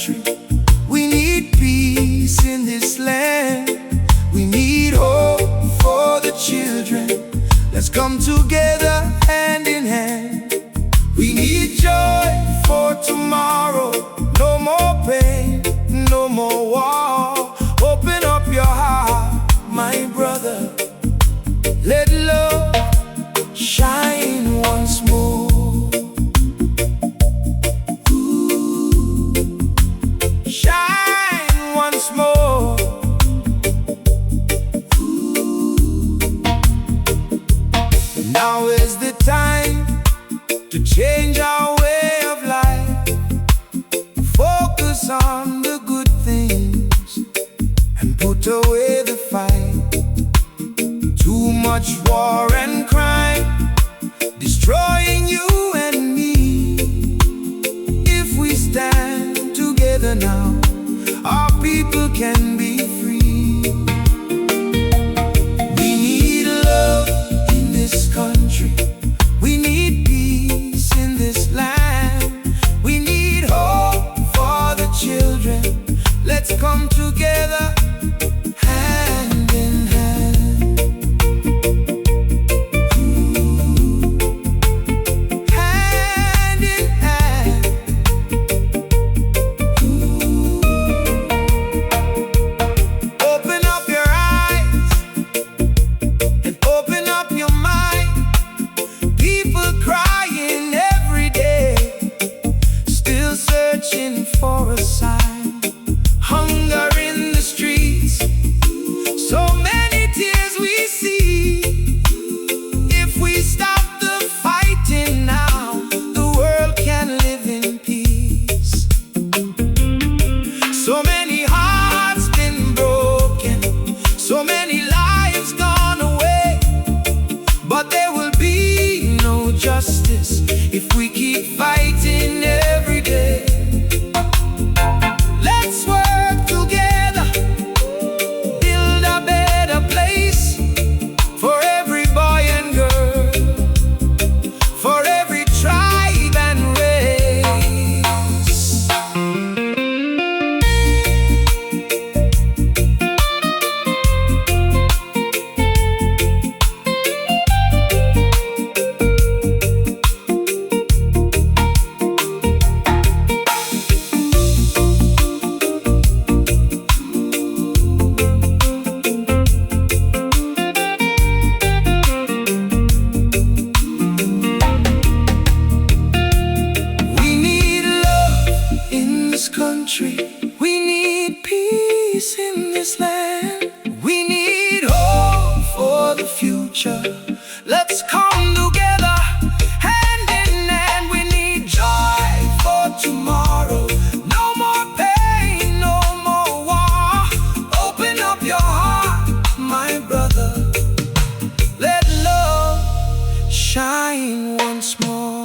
country. We need peace in this land. We need hope for the children. Let's come together hand in hand. We need joy for tomorrow. No more pain, no more war. Open up your heart, my brother. Let love shine once more. Ooh, shine once more. Ooh. Now is the time to change our way of life. Focus on the good things and put away the fight. Too much war and crime destroying you and me. If we stand together now, our people can be free. We need love in this country. We need peace in this land. We need hope for the children. Let's come together hand in hand. Ooh, hand in hand. Ooh. Open up your eyes and open up your mind. People crying every day, still searching for a sign. Hunger in the streets, so many tears we see. If we stop the fighting now, the world can live in peace. So many hearts been broken, so many lives gone away, but there will be no justice if we keep fighting every day. Let's work together, build a better place for every boy and girl, for every tribe and race. We need love in this country. We need peace in this land. We need hope for the future. Let's come together hand in hand. We need joy for tomorrow. No more pain, no more war. Open up your heart, my brother. Let love shine once more.